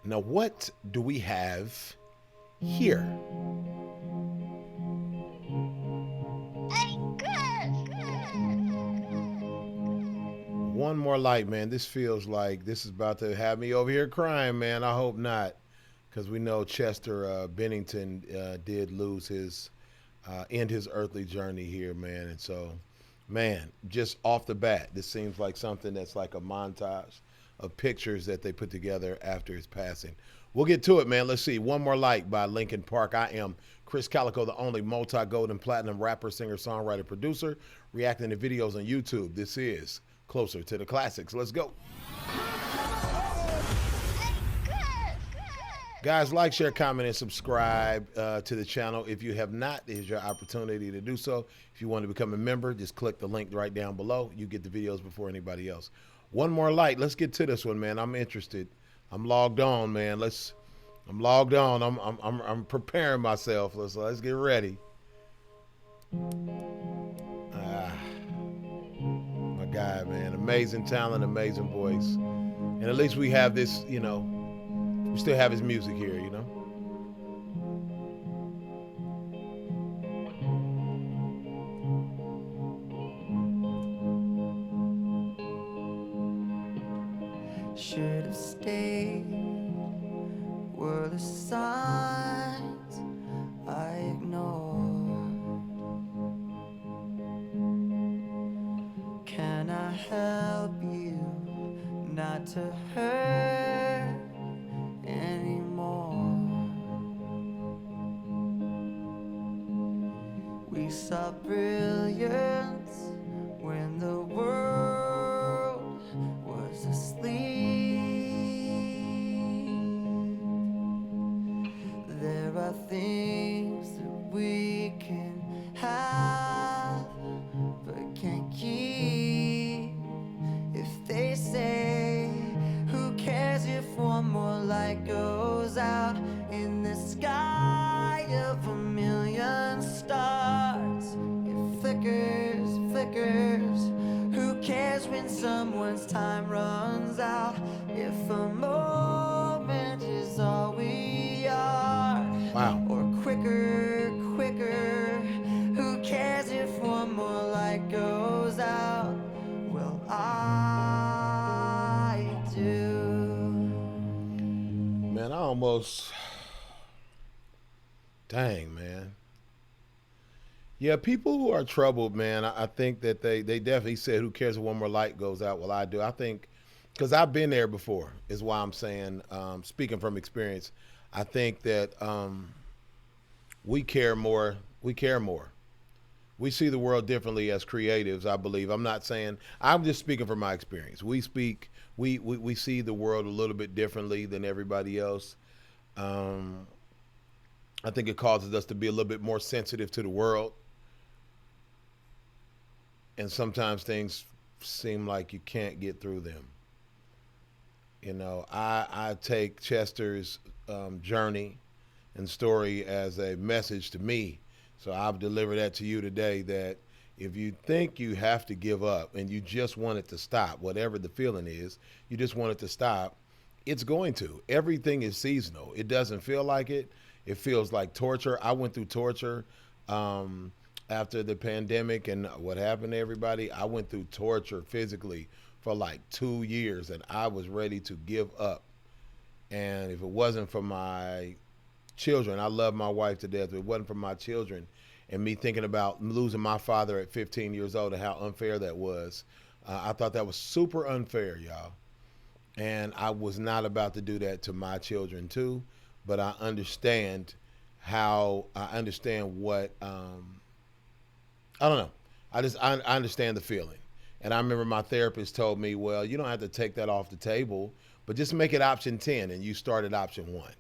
Now, what do we have here? One more light, man. This feels like this is about to have me over here crying, man. I hope not, because we know Chester Bennington did lose his end his earthly journey here, man. And so, man, just off the bat, this seems like something that's like a montage of pictures that they put together after his passing. We'll get to it, man. Let's see. One More Light by Linkin Park. I am Krizz Kaliko, the only multi-gold and platinum rapper, singer, songwriter, producer, reacting to videos on YouTube. This is Closer to the Classics. Let's go. Guys, like, share, comment, and subscribe to the channel. If you have not, here's your opportunity to do so. If you want to become a member, just click the link right down below. You get the videos before anybody else. One More Light. Let's get to this one, man. I'm interested. I'm logged on, man. I'm logged on. I'm preparing myself. Let's get ready. Ah, my guy, man. Amazing talent, amazing voice. And at least we have this, we still have his music here. Should have stayed, were the signs I ignored. Can I help you not to hurt anymore? We saw brilliance when the world was asleep. There are things that we can have but can't keep. If they say, who cares if one more light goes out in the sky of a million stars? It flickers, flickers. Who cares when someone's time runs out? If a moment is all we are. Wow. Or quicker, quicker. Who cares if one more light goes out? Well, I do. Man, I almost. Dang, man. Yeah, people who are troubled, man, I think that they definitely said, who cares if one more light goes out? Well, I do. I think, because I've been there before, is why I'm saying, speaking from experience, I think that we care more. We care more. We see the world differently as creatives, I believe. I'm not saying, I'm just speaking from my experience. We see the world a little bit differently than everybody else. Um, I think it causes us to be a little bit more sensitive to the world. And sometimes things seem like you can't get through them. I take Chester's journey and story as a message to me. So I've delivered that to you today, that if you think you have to give up and you just want it to stop, whatever the feeling is, you just want it to stop, it's going to. Everything is seasonal. It doesn't feel like it. It feels like torture. I went through torture after the pandemic and what happened to everybody. I went through torture physically for like 2 years, and I was ready to give up. And if it wasn't for my children, I love my wife to death. If it wasn't for my children and me thinking about losing my father at 15 years old and how unfair that was, I thought that was super unfair, y'all. And I was not about to do that to my children too. But I understand I understand what, I don't know. I understand the feeling. And I remember my therapist told me, well, you don't have to take that off the table, but just make it option 10, and you start at option 1.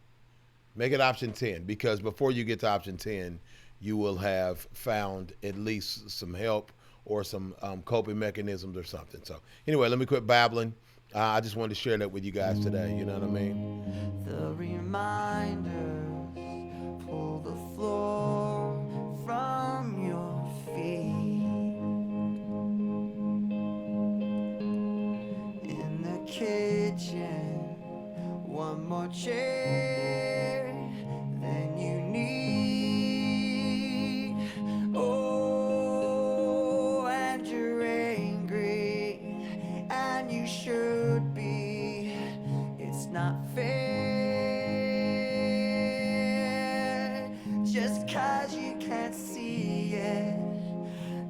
Make it option 10, because before you get to option 10, you will have found at least some help or some coping mechanisms or something. So anyway, let me quit babbling. I just wanted to share that with you guys today. You know what I mean? The reminders pull the floor from your feet. In the kitchen, one more chair than you need. Oh, and you're angry, and you should be. It's not fair. Just 'cause you can't see it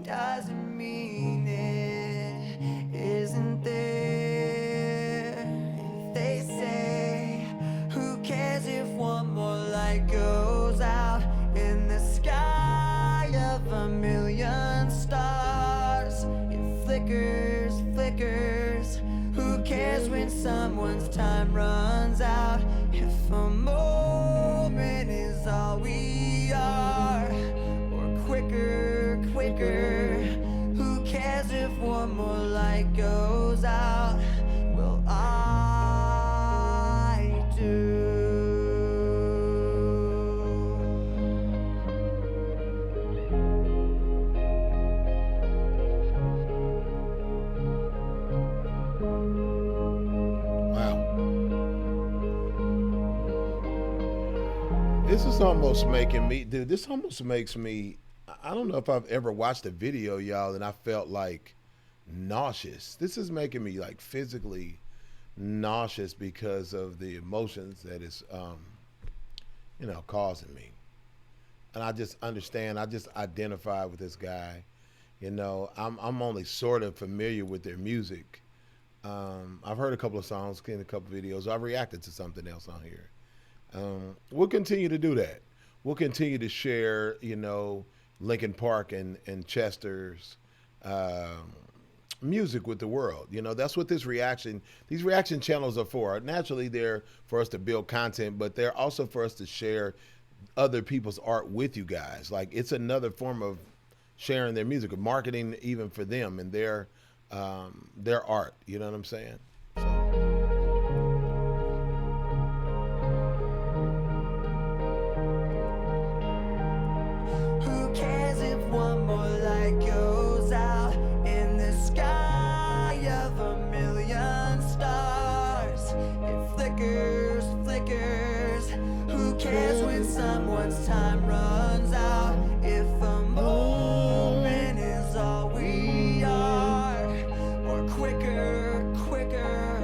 doesn't mean it isn't there. If they say, who cares if one more light goes out in the sky of a million stars? It flickers, flickers. Who cares when someone's time runs out? If a moment is all we are, or quicker, quicker. Who cares if one more light goes out? Well, I do. Wow. This is almost making me, dude, this almost makes me, I don't know if I've ever watched a video, y'all, and I felt like nauseous. This is making me like physically nauseous because of the emotions that is, causing me. And I just understand, I just identify with this guy. I'm only sort of familiar with their music. I've heard a couple of songs, seen a couple of videos. I've reacted to something else on here. We'll continue to do that. We'll continue to share, Linkin Park and Chester's music with the world. That's what these reaction channels are for. Naturally, they're for us to build content, but they're also for us to share other people's art with you guys. Like, it's another form of sharing their music, of marketing even for them and their art. You know what I'm saying? Who cares if one more light goes out in the sky of a million stars? It flickers, flickers. Who cares when someone's time runs out? If a moment is all we are, or quicker, quicker.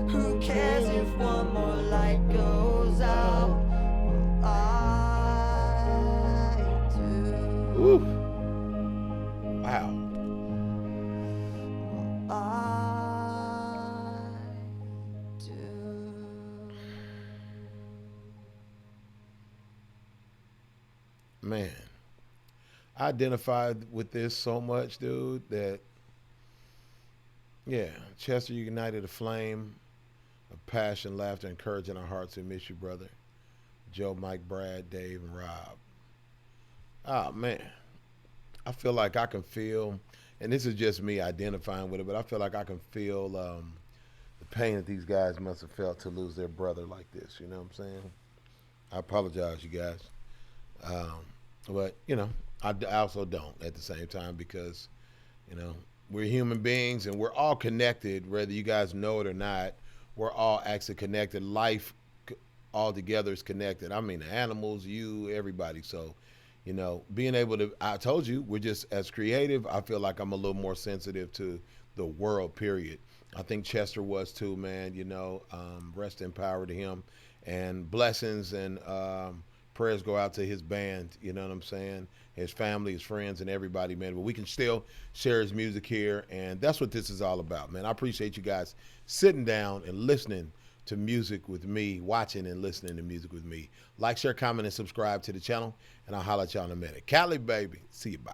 Who cares if one more light goes out? Ooh. Wow. I do. Man, I identified with this so much, dude, that, yeah, Chester, you ignited a flame of passion, laughter, and courage in our hearts. We miss you, brother. Joe, Mike, Brad, Dave, and Rob. Oh, man. I feel like I can feel, and this is just me identifying with it, but I feel like I can feel the pain that these guys must have felt to lose their brother like this. You know what I'm saying? I apologize, you guys. But, I also don't at the same time because, we're human beings and we're all connected, whether you guys know it or not. We're all actually connected. Life all together is connected. I mean, the animals, you, everybody. So, being able to, I told you, we're just as creative. I feel like I'm a little more sensitive to the world, period. I think Chester was too, man. Rest in power to him. And blessings and prayers go out to his band, you know what I'm saying? His family, his friends, and everybody, man. But we can still share his music here, and that's what this is all about, man. I appreciate you guys sitting down and listening to music with me, watching and listening to music with me. Like, share, comment, and subscribe to the channel, and I'll holler at y'all in a minute. Cali, baby. See you, bye.